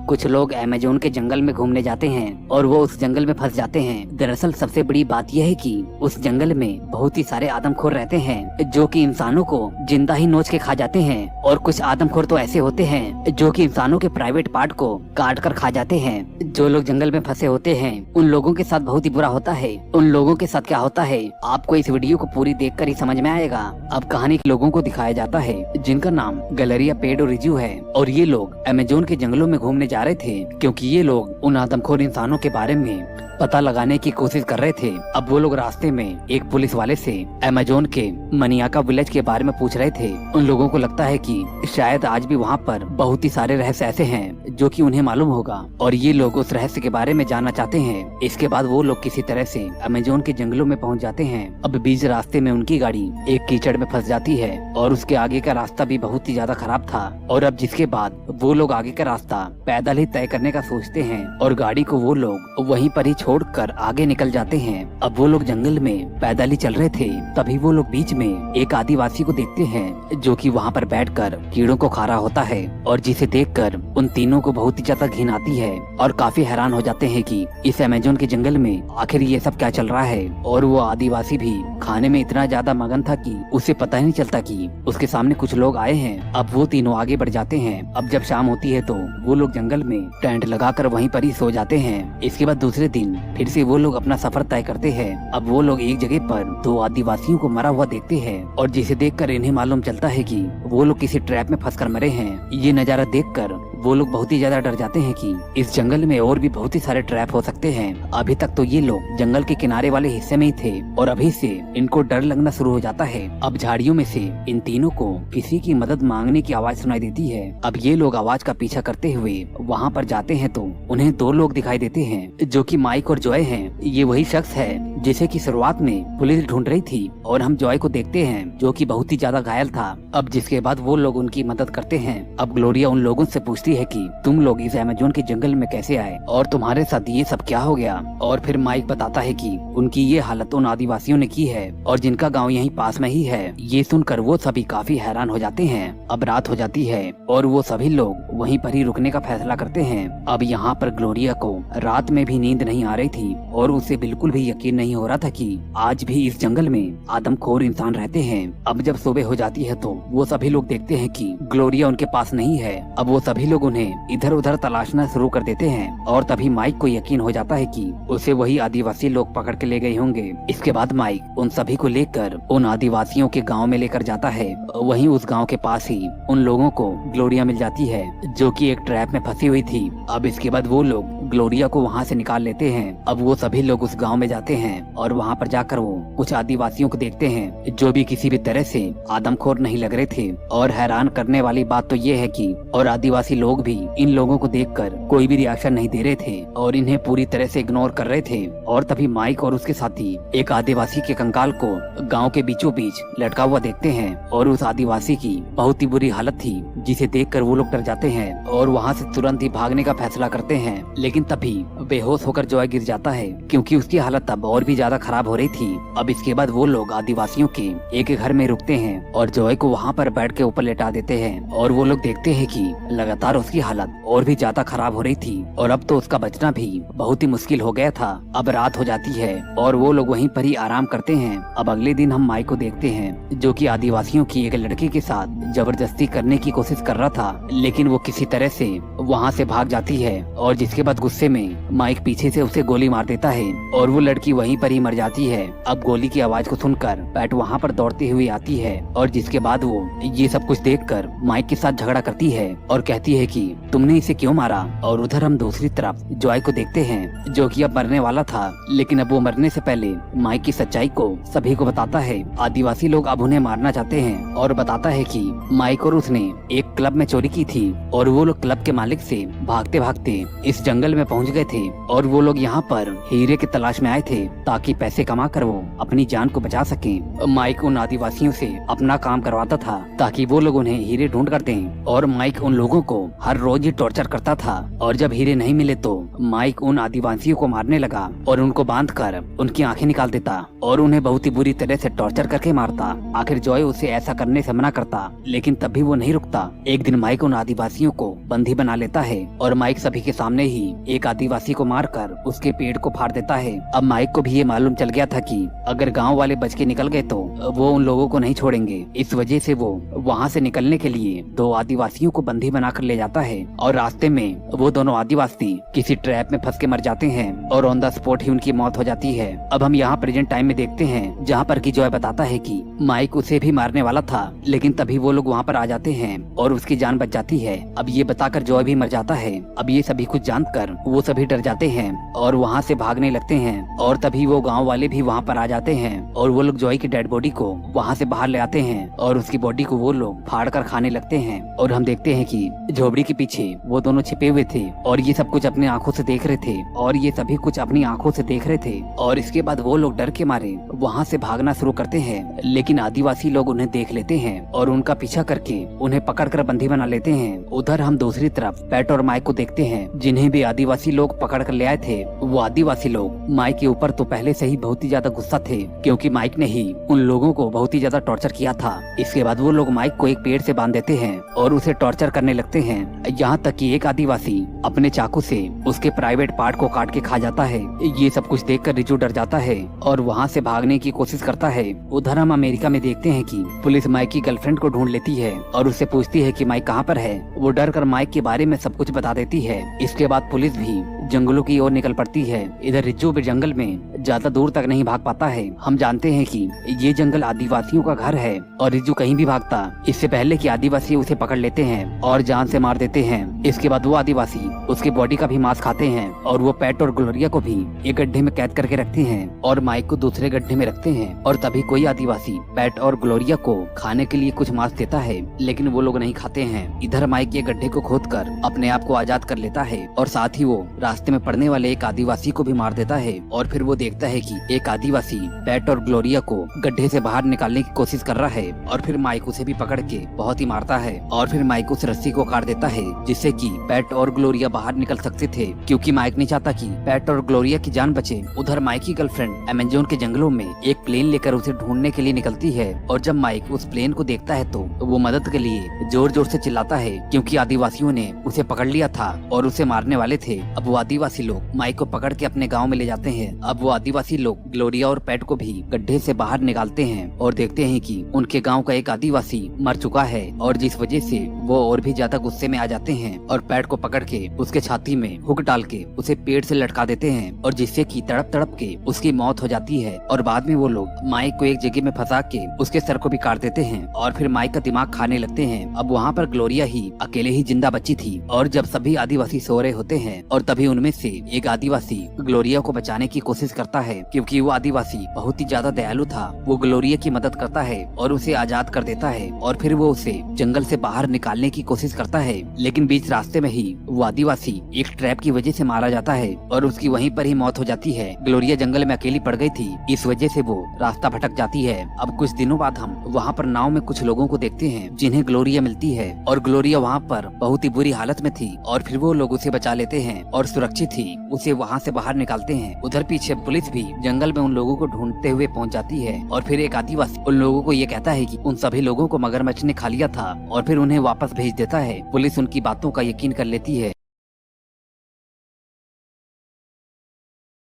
कुछ लोग अमेज़न के जंगल में घूमने जाते हैं और वो उस जंगल में फंस जाते हैं। दरअसल सबसे बड़ी बात यह है कि उस जंगल में बहुत ही सारे आदमखोर रहते हैं जो कि इंसानों को जिंदा ही नोच के खा जाते हैं, और कुछ आदमखोर तो ऐसे होते हैं जो कि इंसानों के प्राइवेट पार्ट को काट कर खा जाते हैं। जो लोग जंगल में फंसे होते हैं उन लोगों के साथ बहुत ही बुरा होता है। उन लोगों के साथ क्या होता है आपको इस वीडियो को पूरी देखकर ही समझ में आएगा। अब कहानी के लोगों को दिखाया जाता है जिनका नाम गैलेरिया पेडो रिजू है, और ये लोग अमेज़न के जंगलों में घूमने जा रहे थे क्योंकि ये लोग उन आदमखोर इंसानों के बारे में पता लगाने की कोशिश कर रहे थे। अब वो लोग रास्ते में एक पुलिस वाले से अमेज़न के मनियाका विलेज के बारे में पूछ रहे थे। उन लोगों को लगता है कि शायद आज भी वहाँ पर बहुत ही सारे रहस्य ऐसे हैं जो कि उन्हें मालूम होगा, और ये लोग उस रहस्य के बारे में जानना चाहते हैं। इसके बाद वो लोग किसी तरह से अमेज़न के जंगलों में पहुँच जाते हैं। अब बीच रास्ते में उनकी गाड़ी एक कीचड़ में फंस जाती है और उसके आगे का रास्ता भी बहुत ही ज्यादा खराब था। और अब जिसके बाद वो लोग आगे का रास्ता पैदल ही तय करने का सोचते हैं और गाड़ी को वो लोग वहीं पर ही छोड़कर आगे निकल जाते हैं। अब वो लोग जंगल में पैदल ही चल रहे थे, तभी वो लोग बीच में एक आदिवासी को देखते हैं जो कि वहाँ पर बैठकर कीड़ों को खा रहा होता है, और जिसे देखकर उन तीनों को बहुत ही ज्यादा घिन आती है और काफी हैरान हो जाते हैं कि इस अमेज़न के जंगल में आखिर ये सब क्या चल रहा है। और वो आदिवासी भी खाने में इतना ज्यादा मगन था कि उसे पता ही नहीं चलता कि उसके सामने कुछ लोग आए हैं। अब वो तीनों आगे बढ़ जाते हैं। अब जब शाम होती है तो वो लोग जंगल में टेंट लगाकर वहीं पर ही सो जाते हैं। इसके बाद दूसरे दिन फिर से वो लोग अपना सफर तय करते हैं। अब वो लोग एक जगह पर दो आदिवासियों को मरा हुआ देखते हैं, और जिसे देखकर इन्हें मालूम चलता है कि वो लोग किसी ट्रैप में फंसकर मरे हैं। ये नजारा देखकर वो लोग बहुत ही ज्यादा डर जाते हैं कि इस जंगल में और भी बहुत ही सारे ट्रैप हो सकते हैं। अभी तक तो ये लोग जंगल के किनारे वाले हिस्से में ही थे और अभी से इनको डर लगना शुरू हो जाता है। अब झाड़ियों में से इन तीनों को किसी की मदद मांगने की आवाज सुनाई देती है। अब ये लोग आवाज का पीछा करते हुए वहाँ पर जाते हैं तो उन्हें दो लोग दिखाई देते हैं जो कि माइक और जॉय हैं। ये वही शख्स है जिसे की शुरुआत में पुलिस ढूंढ रही थी, और हम जॉय को देखते हैं जो कि बहुत ही ज्यादा घायल था। अब जिसके बाद वो लोग उनकी मदद करते हैं। अब ग्लोरिया उन लोगों से पूछती है कि तुम लोग इस अमेज़न के जंगल में कैसे आए और तुम्हारे साथ ये सब क्या हो गया। और फिर माइक बताता है कि उनकी ये हालत उन आदिवासियों ने की है और जिनका गांव यहीं पास में ही है। ये सुनकर वो सभी काफी हैरान हो जाते हैं। अब रात हो जाती है और वो सभी लोग वहीं पर ही रुकने का फैसला करते हैं। अब यहाँ पर ग्लोरिया को रात में भी नींद नहीं आ रही थी और उसे बिल्कुल भी यकीन नहीं हो रहा था कि आज भी इस जंगल में आदमखोर इंसान रहते हैं। अब जब सुबह हो जाती है तो वो सभी लोग देखते हैं कि ग्लोरिया उनके पास नहीं है। अब वो सभी लोग उन्हें इधर उधर तलाशना शुरू कर देते हैं, और तभी माइक को यकीन हो जाता है कि उसे वही आदिवासी लोग पकड़ के ले गए होंगे। इसके बाद माइक उन सभी को लेकर उन आदिवासियों के गांव में लेकर जाता है। वहीं उस गांव के पास ही उन लोगों को ग्लोरिया मिल जाती है जो कि एक ट्रैप में फंसी हुई थी। अब इसके बाद वो लोग ग्लोरिया को वहाँ से निकाल लेते हैं। अब वो सभी लोग उस गांव में जाते हैं और वहाँ पर जाकर वो कुछ आदिवासियों को देखते हैं जो भी किसी भी तरह से आदमखोर नहीं लग रहे थे। और हैरान करने वाली बात तो ये है कि और आदिवासी लोग भी इन लोगों को देखकर कोई भी रिएक्शन नहीं दे रहे थे और इन्हें पूरी तरह से इग्नोर कर रहे थे। और तभी माइक और उसके साथी एक आदिवासी के कंकाल को गांव के बीचों बीच लटका हुआ देखते हैं, और उस आदिवासी की बहुत ही बुरी हालत थी जिसे देखकर वो लोग डर जाते हैं और वहाँ से तुरंत ही भागने का फैसला करते हैं। लेकिन तभी बेहोश होकर जॉय गिर जाता है क्योंकि उसकी हालत तब और भी ज्यादा खराब हो रही थी। अब इसके बाद वो लोग आदिवासियों के एक घर में रुकते हैं और जॉय को वहाँ पर बेड के ऊपर लेटा देते हैं, और वो लोग देखते हैं कि लगातार उसकी हालत और भी ज्यादा खराब हो रही थी और अब तो उसका बचना भी बहुत ही मुश्किल हो गया था। अब रात हो जाती है और वो लोग वहीं पर ही आराम करते हैं। अब अगले दिन हम माइक को देखते हैं जो कि आदिवासियों की एक लड़की के साथ जबरदस्ती करने की कोशिश कर रहा था, लेकिन वो किसी तरह से वहाँ से भाग जाती है, और जिसके बाद गुस्से में माइक पीछे से उसे गोली मार देता है और वो लड़की वहीं पर ही मर जाती है। अब गोली की आवाज को सुनकर पैट वहाँ पर दौड़ती हुई आती है, और जिसके बाद वो ये सब कुछ देखकर माइक के साथ झगड़ा करती है और कहती है कि तुमने इसे क्यों मारा। और उधर हम दूसरी तरफ जॉय को देखते हैं जो कि अब मरने वाला था, लेकिन अब वो मरने से पहले माइक की सच्चाई को सभी को बताता है। आदिवासी लोग अब उन्हें मारना चाहते हैं और बताता है कि माइक और उसने एक क्लब में चोरी की थी और वो लोग क्लब के मालिक से भागते भागते इस जंगल में पहुंच गए थे, और वो लोग यहाँ पर हीरे की तलाश में आए थे ताकि पैसे कमा कर वो अपनी जान को बचा सकें। माइक उन आदिवासियों से अपना काम करवाता था ताकि वो लोग उन्हें हीरे ढूंढ कर दें, और माइक उन लोगों को हर रोज ही टॉर्चर करता था। और जब हीरे नहीं मिले तो माइक उन आदिवासियों को मारने लगा और उनको बांध कर उनकी आंखें निकाल देता और उन्हें बहुत ही बुरी तरह से टॉर्चर करके मारता। आखिर जॉय उसे ऐसा करने से मना करता, लेकिन तब भी वो नहीं रुकता। एक दिन माइक उन आदिवासियों को बंदी बना लेता है और माइक सभी के सामने ही एक आदिवासी को मारकर उसके पेट को फाड़ देता है। अब माइक को भी ये मालूम चल गया था कि अगर गांव वाले बच के निकल गए तो वो उन लोगों को नहीं छोड़ेंगे। इस वजह से वो वहाँ से निकलने के लिए 2 आदिवासियों को बंदी बनाकर ले जाता है और रास्ते में वो दोनों आदिवासी किसी ट्रैप में फंस के मर जाते हैं और ऑन द स्पॉट ही उनकी मौत हो जाती है। अब हम यहाँ प्रेजेंट टाइम में देखते हैं जहाँ पर कि जॉय बताता है कि माइक उसे भी मारने वाला था, लेकिन तभी वो लोग वहाँ पर आ जाते हैं और उसकी जान बच जाती है। अब ये बताकर जॉय भी मर जाता है। अब ये सभी कुछ जानकर वो सभी डर जाते हैं और वहाँ से भागने लगते हैं और तभी वो गाँव वाले भी वहाँ पर आ जाते हैं और वो लोग जॉय की डेड बॉडी को वहाँ से बाहर ले आते हैं और उसकी बॉडी को वो लोग फाड़ कर खाने लगते हैं। और हम देखते हैं कि झोपड़ी के पीछे वो दोनों छिपे हुए थे और ये सब कुछ अपनी आंखों से देख रहे थे और ये सभी कुछ अपनी आंखों से देख रहे थे। और इसके बाद वो लोग डर के मारे वहाँ से भागना शुरू करते हैं, लेकिन आदिवासी लोग उन्हें देख लेते हैं और उनका पीछा करके उन्हें पकड़कर बंदी बना लेते हैं। उधर हम दूसरी तरफ पैट और माइक को देखते हैं, जिन्हें भी आदिवासी लोग पकड़ कर ले आए थे। वो आदिवासी लोग माइक के ऊपर तो पहले से ही बहुत ही ज्यादा गुस्सा थे, क्योंकि माइक ने ही उन लोगों को बहुत ही ज्यादा टॉर्चर किया था। इसके बाद वो लोग माइक को एक पेड़ से बांध देते हैं और उसे टॉर्चर करने लगते हैं, यहाँ तक कि एक आदिवासी अपने चाकू से उसके प्राइवेट पार्ट को काट के खा जाता है। ये सब कुछ देखकर रिजू डर जाता है और वहाँ से भागने की कोशिश करता है। उधर हम अमेरिका में देखते हैं कि पुलिस माइक की गर्लफ्रेंड को ढूंढ लेती है और उससे पूछती है कि माइक कहाँ पर है। वो डर कर माइक के बारे में सब कुछ बता देती है। इसके बाद पुलिस भी जंगलों की ओर निकल पड़ती है। इधर रिज्जू भी जंगल में ज्यादा दूर तक नहीं भाग पाता है। हम जानते हैं कि ये जंगल आदिवासियों का घर है और रिज्जू कहीं भी भागता इससे पहले कि आदिवासी उसे पकड़ लेते हैं और जान से मार देते हैं। इसके बाद वो आदिवासी उसकी बॉडी का भी मांस खाते हैं और वो पैट और ग्लोरिया को भी एक गड्ढे में कैद करके रखते हैं और माइक को दूसरे गड्ढे में रखते हैं। और तभी कोई आदिवासी पैट और ग्लोरिया को खाने के लिए कुछ मांस देता है, लेकिन वो लोग नहीं खाते हैं। इधर माइक ये गड्ढे को खोदकर अपने आप को आजाद कर लेता है और साथ ही वो रास्ते में पड़ने वाले एक आदिवासी को भी मार देता है। और फिर वो देखता है कि एक आदिवासी पैट और ग्लोरिया को गड्ढे से बाहर निकालने की कोशिश कर रहा है और फिर माइक उसे भी पकड़ के बहुत ही मारता है और फिर माइक उस रस्सी को काट देता है, जिससे कि पैट और ग्लोरिया बाहर निकल सकते थे, क्योंकि माइक नहीं चाहता कि पैट और ग्लोरिया की जान बचे। उधर माइक की गर्लफ्रेंड अमेजोन के जंगलों में एक प्लेन लेकर उसे ढूंढने के लिए निकलती है और जब माइक उस प्लेन को देखता है तो वो मदद के लिए जोर जोर से चिल्लाता है, क्योंकि आदिवासियों ने उसे पकड़ लिया था और उसे मारने वाले थे। अब वो आदिवासी लोग माइक को पकड़ के अपने गाँव में ले जाते हैं। अब वो आदिवासी लोग ग्लोरिया और पैट को भी गड्ढे से बाहर निकालते हैं और देखते हैं कि उनके गाँव का एक आदिवासी मर चुका है और जिस वजह से वो और भी ज्यादा गुस्से में आ जाते हैं और पैट को पकड़ के उसके छाती में हुक डाल के उसे पेड़ से लटका देते हैं और जिससे कि तड़प तड़प के उसकी मौत हो जाती है। और बाद में वो लोग माइक को एक जगह में फंसा के उसके सर को भी काट देते हैं और फिर माइक का दिमाग खाने लगते हैं। अब वहाँ पर ग्लोरिया ही अकेले ही जिंदा बची थी और जब सभी आदिवासी सो रहे होते हैं और तभी उनमें से एक आदिवासी ग्लोरिया को बचाने की कोशिश करता है, क्योंकि वो आदिवासी बहुत ही ज्यादा दयालु था। वो ग्लोरिया की मदद करता है और उसे आजाद कर देता है और फिर वो उसे जंगल से बाहर निकालने की कोशिश करता है, लेकिन बीच रास्ते में ही वो आदिवासी एक ट्रैप की वजह से मारा जाता है और उसकी वहीं पर ही मौत हो जाती है। ग्लोरिया जंगल में अकेली पड़ गई थी, इस वजह से वो रास्ता भटक जाती है। अब कुछ दिनों बाद हम वहाँ पर नाव में कुछ लोगों को देखते हैं जिन्हें ग्लोरिया मिलती है और ग्लोरिया वहाँ पर बहुत ही बुरी हालत में थी और फिर वो लोग उसे बचा लेते हैं और सुरक्षित ही उसे वहाँ से बाहर निकालते हैं। उधर पीछे पुलिस भी जंगल में उन लोगों को ढूंढते हुए पहुँच जाती है और फिर एक आदिवासी उन लोगों को ये कहता है कि उन सभी लोगों को मगरमच्छ ने खा लिया था और फिर उन्हें वापस भेज देता है। पुलिस उनकी बातों का यकीन कर लेती है।